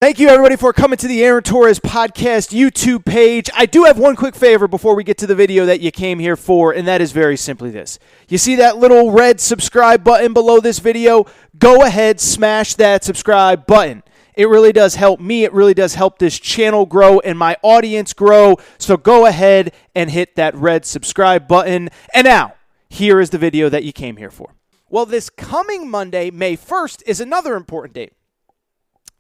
Thank you, everybody, for coming to the Aaron Torres Podcast YouTube page. I do have one quick favor before we get to the video that you came here for, and that is very simply this. You see that little red subscribe button below this video? Go ahead, smash that subscribe button. It really does help me. It really does help this channel grow and my audience grow. So go ahead and hit that red subscribe button. And now, here is the video that you came here for. Well, this coming Monday, May 1st, is another important date.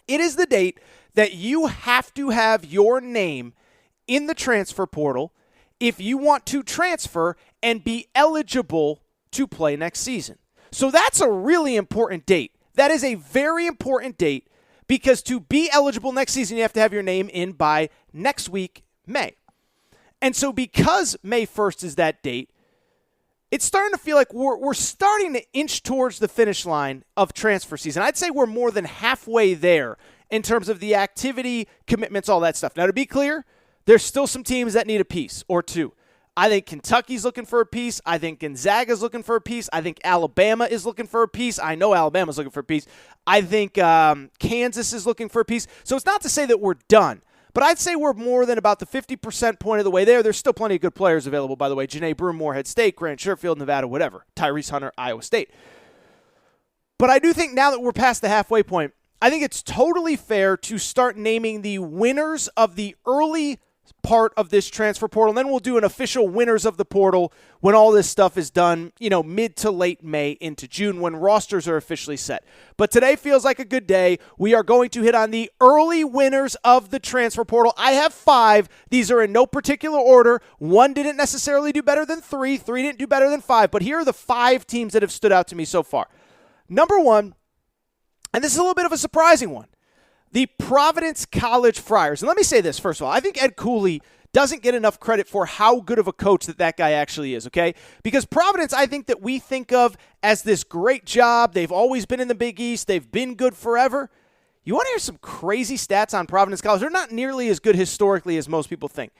It is the date that you have to have your name in the transfer portal if you want to transfer and be eligible to play next season. So that's a really important date. That is a very important date because to be eligible next season, you have to have your name in by next week, May. And so because May 1st is that date, it's starting to feel like we're starting to inch towards the finish line of transfer season. I'd say we're more than halfway there in terms of the activity, commitments, all that stuff. Now, to be clear, there's still some teams that need a piece or two. I think Kentucky's looking for a piece. I think Gonzaga's looking for a piece. I think Alabama is looking for a piece. I know Alabama's looking for a piece. I think Kansas is looking for a piece. So it's not to say that we're done. But I'd say we're more than about the 50% point of the way there. There's still plenty of good players available, by the way. Janae Broome, Morehead State, Grant Sherfield, Nevada, whatever. Tyrese Hunter, Iowa State. But I do think now that we're past the halfway point, I think it's totally fair to start naming the winners of the early part of this transfer portal. And then we'll do an official winners of the portal when all this stuff is done, mid to late May into June when rosters are officially set. But today feels like a good day. We are going to hit on the early winners of the transfer portal. I have 5. These are in no particular order. 1 didn't necessarily do better than 3. 3 didn't do better than 5. But here are the 5 teams that have stood out to me so far. Number 1, and this is a little bit of a surprising one, the Providence College Friars. And let me say this, first of all. I think Ed Cooley doesn't get enough credit for how good of a coach that guy actually is, okay? Because Providence, I think that we think of as this great job. They've always been in the Big East. They've been good forever. You want to hear some crazy stats on Providence College? They're not nearly as good historically as most people think.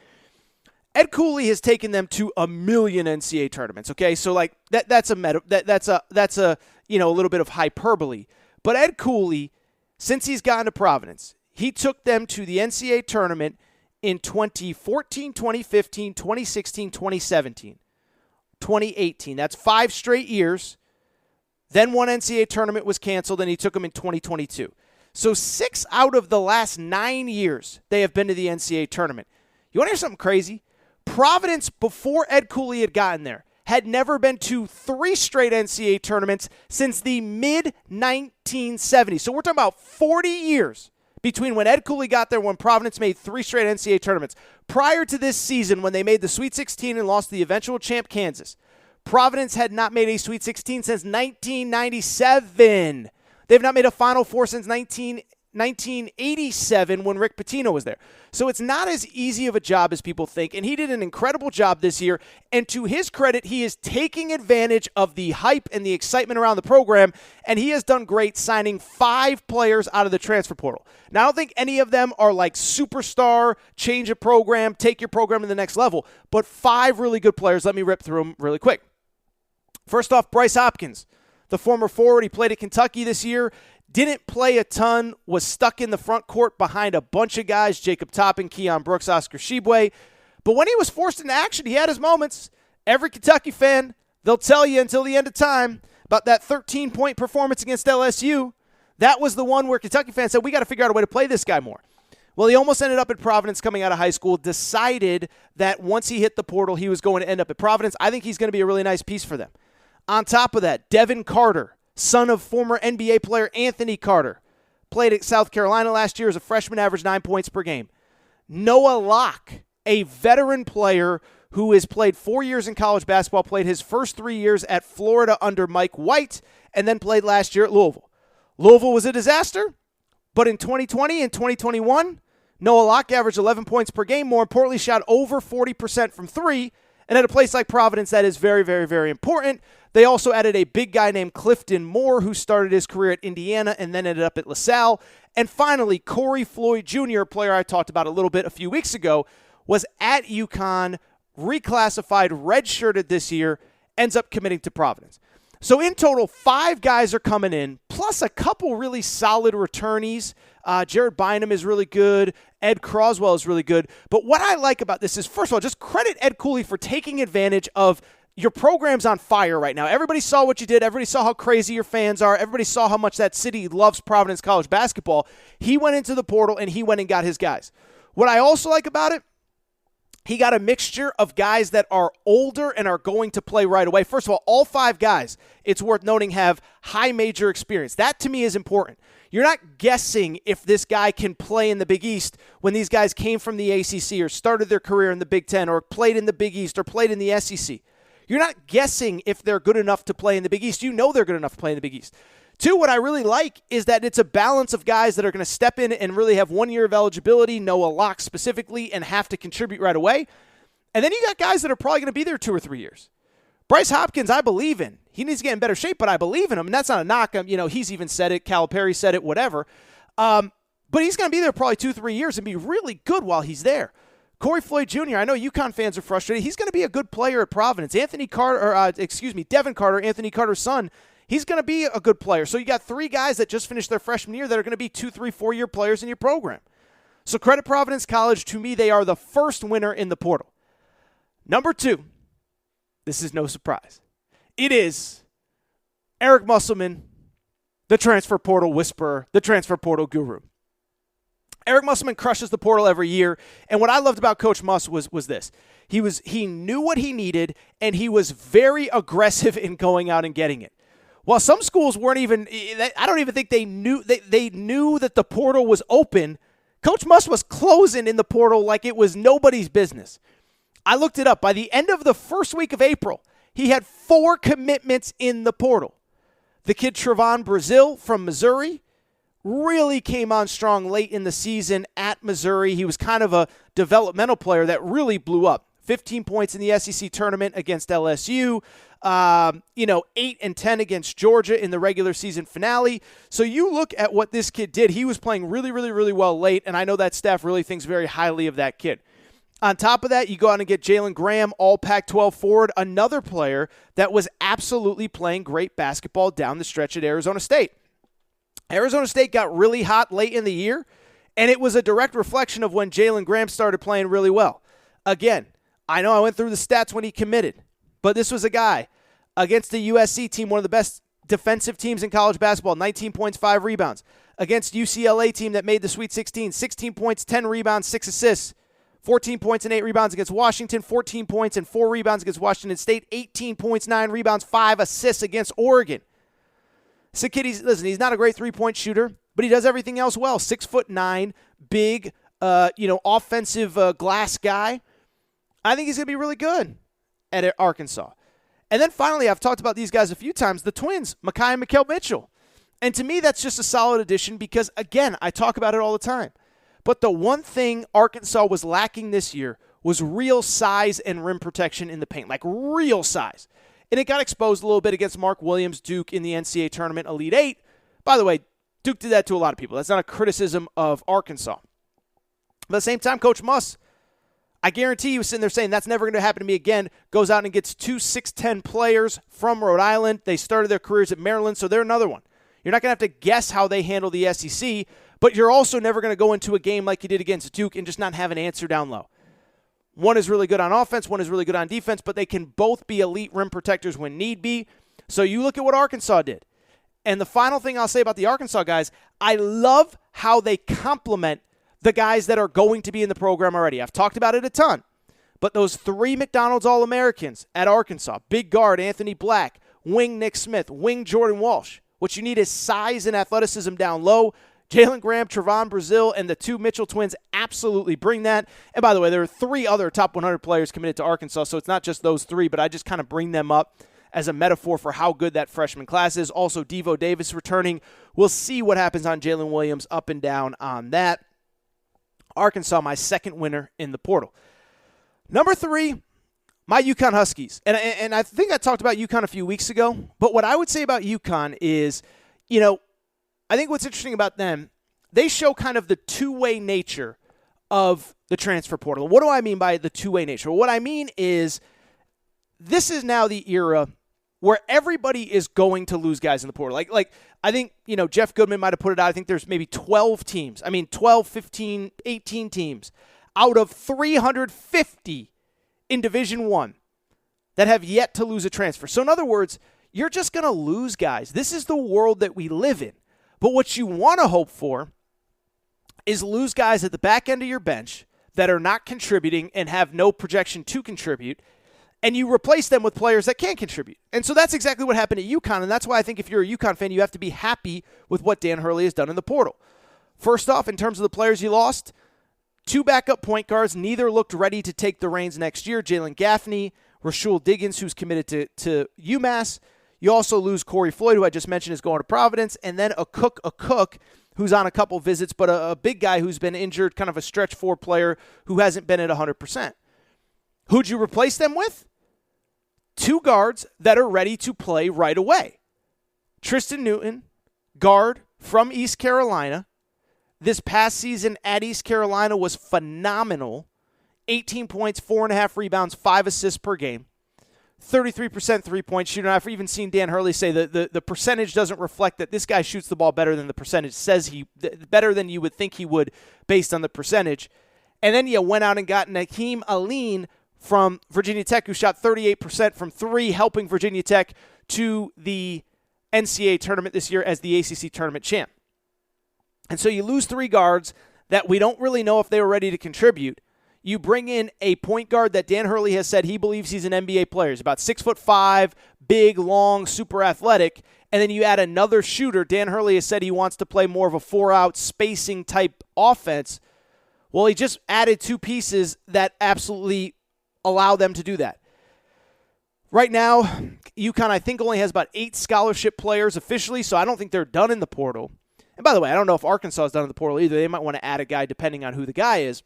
Ed Cooley has taken them to 1 million NCAA tournaments, okay? So like that's a little bit of hyperbole. But Ed Cooley, since he's gotten to Providence, he took them to the NCAA tournament in 2014, 2015, 2016, 2017, 2018. That's 5 straight years. Then one NCAA tournament was canceled, and he took them in 2022. So 6 out of the last 9 years they have been to the NCAA tournament. You want to hear something crazy? Providence, before Ed Cooley had gotten there, had never been to 3 straight NCAA tournaments since the mid-1970s. So we're talking about 40 years between when Ed Cooley got there, when Providence made 3 straight NCAA tournaments. Prior to this season, when they made the Sweet 16 and lost to the eventual champ Kansas, Providence had not made a Sweet 16 since 1997. They've not made a Final Four since 1987 when Rick Pitino was there. So it's not as easy of a job as people think, and he did an incredible job this year. And to his credit, he is taking advantage of the hype and the excitement around the program, and he has done great signing 5 players out of the transfer portal. Now, I don't think any of them are like superstar, change a program, take your program to the next level, but 5 really good players. Let me rip through them really quick. First off, Bryce Hopkins, the former forward. He played at Kentucky this year. Didn't play a ton, was stuck in the front court behind a bunch of guys, Jacob Toppin, Keon Brooks, Oscar Shibwe. But when he was forced into action, he had his moments. Every Kentucky fan, they'll tell you until the end of time about that 13-point performance against LSU. That was the one where Kentucky fans said, we got to figure out a way to play this guy more. Well, he almost ended up at Providence coming out of high school, decided that once he hit the portal, he was going to end up at Providence. I think he's going to be a really nice piece for them. On top of that, Devin Carter, son of former NBA player Anthony Carter, played at South Carolina last year as a freshman, averaged 9 points per game. Noah Locke, a veteran player who has played 4 years in college basketball, played his first 3 years at Florida under Mike White, and then played last year at Louisville. Louisville was a disaster, but in 2020 and 2021, Noah Locke averaged 11 points per game. More importantly, shot over 40% from 3, and at a place like Providence, that is very, very, very important. They also added a big guy named Clifton Moore, who started his career at Indiana and then ended up at LaSalle. And finally, Floyd Jr., a player I talked about a little bit a few weeks ago, was at Yukon, reclassified, redshirted this year, ends up committing to Providence. So in total, 5 guys are coming in, plus a couple really solid returnees Jared Bynum is really good. Ed Croswell is really good. But what I like about this is, first of all, just credit Ed Cooley for taking advantage of your program's on fire right now. Everybody saw what you did. Everybody saw how crazy your fans are. Everybody saw how much that city loves Providence College basketball. He went into the portal, and he went and got his guys. What I also like about it, he got a mixture of guys that are older and are going to play right away. First of all 5 guys, it's worth noting, have high major experience. That, to me, is important. You're not guessing if this guy can play in the Big East when these guys came from the ACC or started their career in the Big Ten or played in the Big East or played in the SEC. You're not guessing if they're good enough to play in the Big East. You know they're good enough to play in the Big East. 2, what I really like is that it's a balance of guys that are going to step in and really have 1 year of eligibility, know a lock specifically, and have to contribute right away. And then you got guys that are probably going to be there 2 or 3 years. Bryce Hopkins, I believe in. He needs to get in better shape, but I believe in him. And that's not a knock. He's even said it. Calipari said it, whatever. But he's going to be there probably 2-3 years and be really good while he's there. Corey Floyd Jr., I know Yukon fans are frustrated. He's going to be a good player at Providence. Devin Carter, Anthony Carter's son, he's going to be a good player. So you got 3 guys that just finished their freshman year that are going to be 2, 3, 4-year players in your program. So credit Providence College. To me, they are the first winner in the portal. Number 2, this is no surprise. It is Eric Musselman, the transfer portal whisperer, the transfer portal guru. Eric Musselman crushes the portal every year, and what I loved about Coach Muss was this. He knew what he needed, and he was very aggressive in going out and getting it. While some schools weren't even, I don't even think they knew that the portal was open, Coach Muss was closing in the portal like it was nobody's business. I looked it up. By the end of the first week of April, he had 4 commitments in the portal. The kid Travon Brazil from Missouri really came on strong late in the season at Missouri. He was kind of a developmental player that really blew up. 15 points in the SEC tournament against LSU, 8 and 10 against Georgia in the regular season finale. So you look at what this kid did. He was playing really, really, really well late, and I know that staff really thinks very highly of that kid. On top of that, you go out and get Jalen Graham, all Pac-12 forward, another player that was absolutely playing great basketball down the stretch at Arizona State. Arizona State got really hot late in the year, and it was a direct reflection of when Jalen Graham started playing really well. Again, I know I went through the stats when he committed, but this was a guy against the USC team, one of the best defensive teams in college basketball, 19 points, 5 rebounds. Against UCLA team that made the Sweet 16, 16 points, 10 rebounds, 6 assists. 14 points and 8 rebounds against Washington, 14 points and 4 rebounds against Washington State, 18 points, 9 rebounds, 5 assists against Oregon. So kid, he's not a great three-point shooter, but he does everything else well. 6'9", big, offensive glass guy. I think he's going to be really good at Arkansas. And then finally, I've talked about these guys a few times, the twins, Mekhi and Mikal Mitchell. And to me, that's just a solid addition because, again, I talk about it all the time. But the one thing Arkansas was lacking this year was real size and rim protection in the paint, like real size. And it got exposed a little bit against Mark Williams, Duke, in the NCAA tournament Elite Eight. By the way, Duke did that to a lot of people. That's not a criticism of Arkansas. But at the same time, Coach Muss, I guarantee he was sitting there saying, that's never going to happen to me again. Goes out and gets 2 6'10" players from Rhode Island. They started their careers at Maryland, so they're another one. You're not going to have to guess how they handle the SEC, but you're also never going to go into a game like you did against Duke and just not have an answer down low. One is really good on offense, one is really good on defense, but they can both be elite rim protectors when need be. So you look at what Arkansas did. And the final thing I'll say about the Arkansas guys, I love how they complement the guys that are going to be in the program already. I've talked about it a ton. But those 3 McDonald's All-Americans at Arkansas, big guard Anthony Black, wing Nick Smith, wing Jordan Walsh. What you need is size and athleticism down low. Jalen Graham, Travon Brazil, and the 2 Mitchell twins absolutely bring that. And by the way, there are 3 other top 100 players committed to Arkansas, so it's not just those 3, but I just kind of bring them up as a metaphor for how good that freshman class is. Also, Devo Davis returning. We'll see what happens on Jalen Williams, up and down on that. Arkansas, my second winner in the portal. Number 3, my Yukon Huskies. And I think I talked about Yukon a few weeks ago, but what I would say about Yukon is, I think what's interesting about them, they show kind of the two-way nature of the transfer portal. What do I mean by the two-way nature? What I mean is this is now the era where everybody is going to lose guys in the portal. Like I think, Jeff Goodman might have put it out. I think there's maybe 12 teams. 12, 15, 18 teams out of 350 in Division I that have yet to lose a transfer. So in other words, you're just going to lose guys. This is the world that we live in. But what you want to hope for is lose guys at the back end of your bench that are not contributing and have no projection to contribute, and you replace them with players that can contribute. And so that's exactly what happened at UConn, and that's why I think if you're a UConn fan, you have to be happy with what Dan Hurley has done in the portal. First off, in terms of the players you lost, 2 backup point guards, neither looked ready to take the reins next year. Jalen Gaffney, Rashul Diggins, who's committed to UMass. You also lose Corey Floyd, who I just mentioned is going to Providence, and then a Cook, who's on a couple visits, but a big guy who's been injured, kind of a stretch 4 player who hasn't been at 100%. Who'd you replace them with? 2 guards that are ready to play right away. Tristan Newton, guard from East Carolina. This past season at East Carolina was phenomenal. 18 points, 4.5 rebounds, 5 assists per game. 33% three-point shooter. I've even seen Dan Hurley say that the percentage doesn't reflect that this guy shoots the ball better than the percentage says better than you would think he would based on the percentage. And then you went out and got Nakeem Aline from Virginia Tech, who shot 38% from 3, helping Virginia Tech to the NCAA tournament this year as the ACC tournament champ. And so you lose 3 guards that we don't really know if they were ready to contribute. You bring in a point guard that Dan Hurley has said he believes he's an NBA player. He's about 6'5", big, long, super athletic. And then you add another shooter. Dan Hurley has said he wants to play more of a 4-out spacing type offense. Well, he just added 2 pieces that absolutely allow them to do that. Right now, UConn, I think, only has about 8 scholarship players officially, so I don't think they're done in the portal. And by the way, I don't know if Arkansas is done in the portal either. They might want to add a guy depending on who the guy is.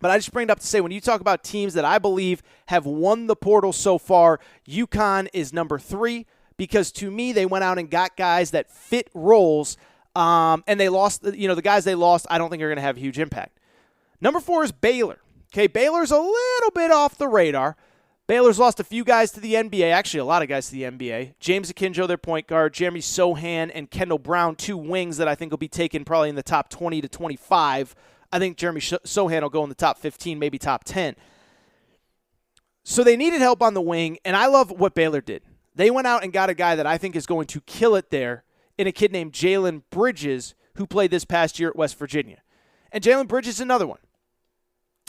But I just bring it up to say, when you talk about teams that I believe have won the portal so far, UConn is number 3 because to me they went out and got guys that fit roles, and they lost. The guys they lost, I don't think are going to have a huge impact. Number 4 is Baylor. Okay, Baylor's a little bit off the radar. Baylor's lost a few guys to the NBA, actually a lot of guys to the NBA. James Akinjo, their point guard, Jeremy Sohan, and Kendall Brown, 2 wings that I think will be taken probably in the top 20 to 25. I think Jeremy Sohan will go in the top 15, maybe top 10. So they needed help on the wing, and I love what Baylor did. They went out and got a guy that I think is going to kill it there in a kid named Jalen Bridges, who played this past year at West Virginia. And Jalen Bridges is another one.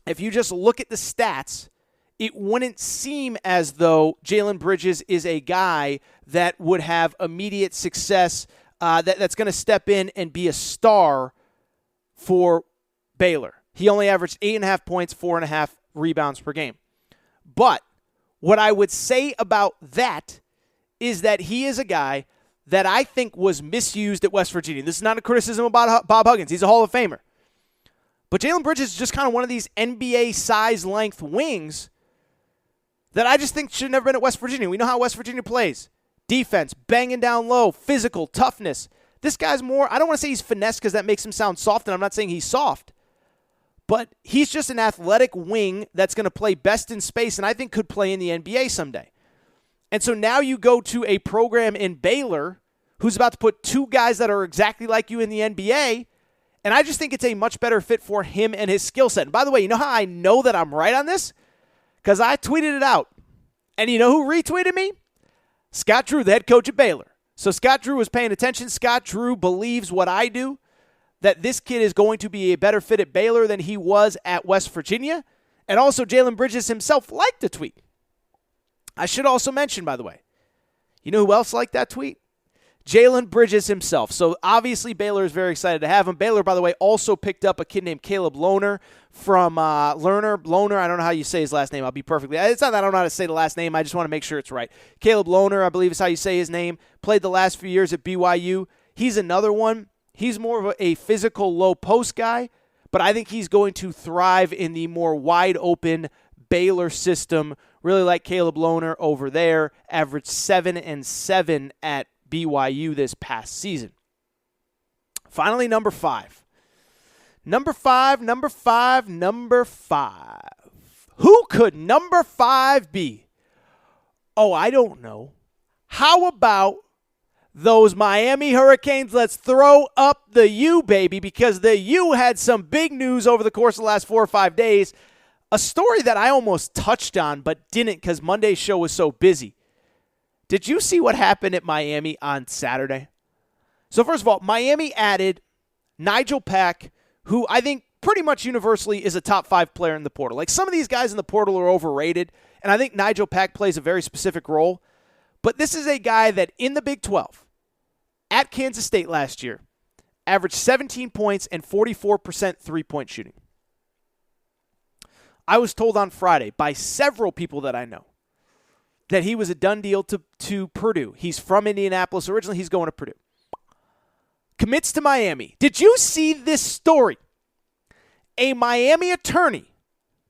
If you just look at the stats, it wouldn't seem as though Jalen Bridges is a guy that would have immediate success, that's going to step in and be a star for Baylor. He only averaged 8.5 points, 4.5 rebounds per game. But what I would say about that is that he is a guy that I think was misused at West Virginia. This is not a criticism about Bob Huggins. He's a Hall of Famer. But Jalen Bridges is just kind of one of these NBA size length wings that I just think should have never been at West Virginia. We know how West Virginia plays. Defense, banging down low, physical, toughness. This guy's more, I don't want to say he's finesse because that makes him sound soft, and I'm not saying he's soft. But he's just an athletic wing that's going to play best in space and I think could play in the NBA someday. And so now you go to a program in Baylor who's about to put 2 guys that are exactly like you in the NBA, and I just think it's a much better fit for him and his skill set. And by the way, you know how I know that I'm right on this? Because I tweeted it out. And you know who retweeted me? Scott Drew, the head coach at Baylor. So Scott Drew was paying attention. Scott Drew believes what I do, that this kid is going to be a better fit at Baylor than he was at West Virginia. And also Jalen Bridges himself liked the tweet. I should also mention, by the way, you know who else liked that tweet? Jalen Bridges himself. So obviously Baylor is very excited to have him. Baylor, by the way, also picked up a kid named Caleb Lohner from Lohner. I don't know how you say his last name. I'll be perfectly. It's not that I don't know how to say the last name. I just want to make sure it's right. Caleb Lohner, I believe is how you say his name. Played the last few years at BYU. He's another one. He's more of a physical low post guy, but I think he's going to thrive in the more wide open Baylor system. Really like Caleb Lohner over there. Averaged 7 and 7 at BYU this past season. Finally, number 5. Number 5. Who could number 5 be? Oh, I don't know. How about those Miami Hurricanes? Let's throw up the U, baby, because the U had some big news over the course of the last 4 or 5 days. A story that I almost touched on but didn't because Monday's show was so busy. Did you see what happened at Miami on Saturday? So first of all, Miami added Nigel Pack, who I think pretty much universally is a top 5 player in the portal. Like, some of these guys in the portal are overrated, and I think Nigel Pack plays a very specific role. But this is a guy that in the Big 12, at Kansas State last year, averaged 17 points and 44% three-point shooting. I was told on Friday by several people that I know that he was a done deal to Purdue. He's from Indianapolis. Originally, he's going to Purdue. Commits to Miami. Did you see this story? A Miami attorney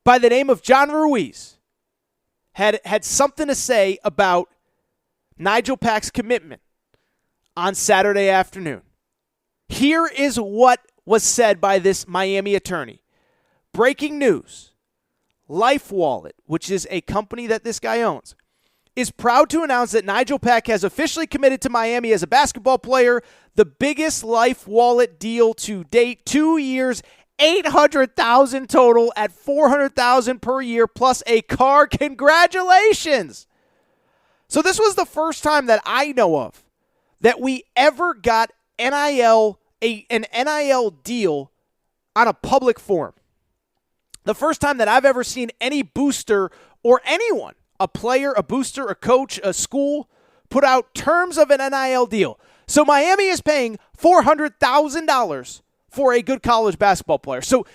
by the name of John Ruiz had something to say about Nigel Pack's commitment on Saturday afternoon. Here is what was said by this Miami attorney. Breaking news. Life Wallet, which is a company that this guy owns, is proud to announce that Nigel Pack has officially committed to Miami as a basketball player. The biggest Life Wallet deal to date, 2 years, $800,000 total at $400,000 per year plus a car. Congratulations. So this was the first time that I know of that we ever got an NIL deal on a public forum. The first time that I've ever seen any booster or anyone, a player, a booster, a coach, a school, put out terms of an NIL deal. So Miami is paying $400,000 for a good college basketball player. So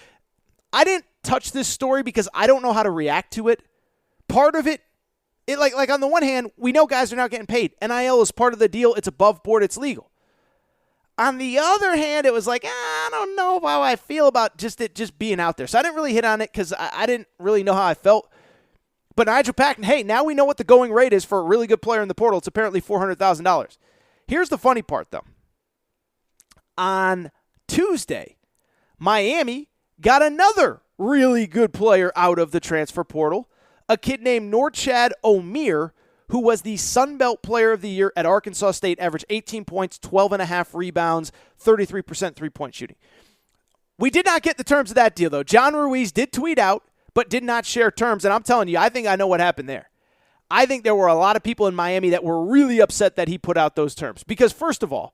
I didn't touch this story because I don't know how to react to it. Part of it, like on the one hand, we know guys are not getting paid. NIL is part of the deal. It's above board. It's legal. On the other hand, it was like, I don't know how I feel about it being out there. So I didn't really hit on it because I didn't really know how I felt. But Nigel Pack, hey, now we know what the going rate is for a really good player in the portal. It's apparently $400,000. Here's the funny part, though. On Tuesday, Miami got another really good player out of the transfer portal, a kid named Norchad Omier, who was the Sun Belt Player of the Year at Arkansas State, averaged 18 points, 12.5 rebounds, 33% three-point shooting. We did not get the terms of that deal, though. John Ruiz did tweet out, but did not share terms, and I'm telling you, I think I know what happened there. I think there were a lot of people in Miami that were really upset that he put out those terms. Because, first of all,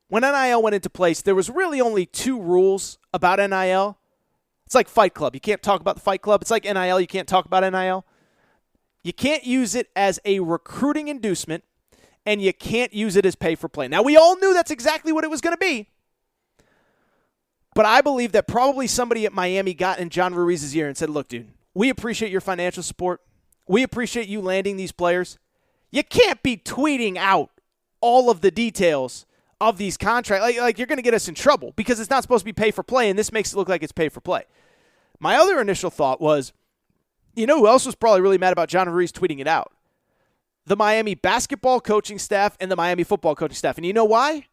when NIL went into place, there was really only 2 rules about NIL. It's like Fight Club. You can't talk about the Fight Club. It's like NIL. You can't talk about NIL. You can't use it as a recruiting inducement, and you can't use it as pay for play. Now, we all knew that's exactly what it was going to be. But I believe that probably somebody at Miami got in John Ruiz's ear and said, look, dude, we appreciate your financial support. We appreciate you landing these players. You can't be tweeting out all of the details of these contracts. Like you're going to get us in trouble because it's not supposed to be pay for play, and this makes it look like it's pay for play. My other initial thought was, you know who else was probably really mad about John Ruiz tweeting it out? The Miami basketball coaching staff and the Miami football coaching staff. And you know why?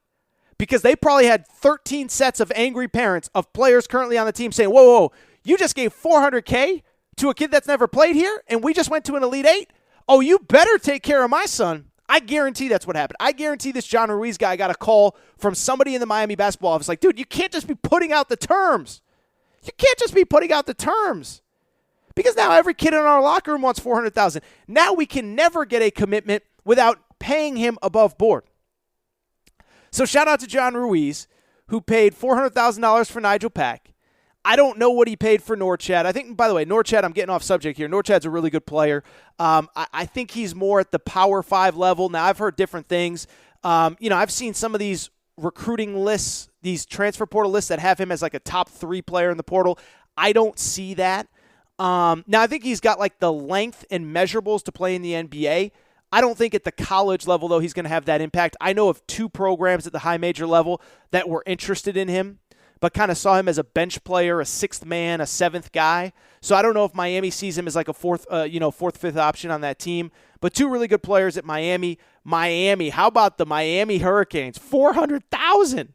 Because they probably had 13 sets of angry parents of players currently on the team saying, whoa, you just gave $400K to a kid that's never played here, and we just went to an Elite Eight? Oh, you better take care of my son. I guarantee that's what happened. I guarantee this John Ruiz guy got a call from somebody in the Miami basketball office like, dude, you can't just be putting out the terms. You can't just be putting out the terms. Because now every kid in our locker room wants $400,000. Now we can never get a commitment without paying him above board. So shout out to John Ruiz, who paid $400,000 for Nigel Pack. I don't know what he paid for Norchad. I think, by the way, Norchad, I'm getting off subject here. Norchad's a really good player. I think he's more at the Power 5 level. Now, I've heard different things. I've seen some of these recruiting lists, these transfer portal lists that have him as like a top 3 player in the portal. I don't see that. Now, I think he's got like the length and measurables to play in the NBA. I don't think at the college level, though, he's going to have that impact. I know of 2 programs at the high major level that were interested in him, but kind of saw him as a bench player, a 6th man, a 7th guy. So I don't know if Miami sees him as like a 4th, 5th option on that team. But 2 really good players at Miami. How about the Miami Hurricanes? $400,000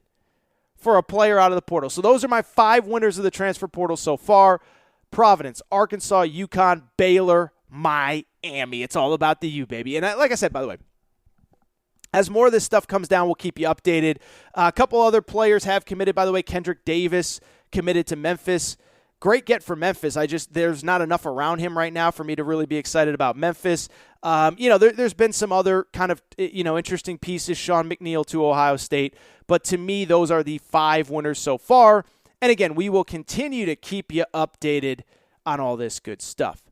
for a player out of the portal. So those are my 5 winners of the transfer portal so far. Providence, Arkansas, Yukon, Baylor, Miami. It's all about the U, baby. And like I said, by the way, As more of this stuff comes down, we'll keep you updated. A couple other players have committed, by the way. Kendrick Davis committed to Memphis. Great get for Memphis. There's not enough around him right now for me to really be excited about Memphis. There's been some other kind of, interesting pieces. Sean McNeil to Ohio State. But to me, those are the 5 winners so far. And again, we will continue to keep you updated on all this good stuff.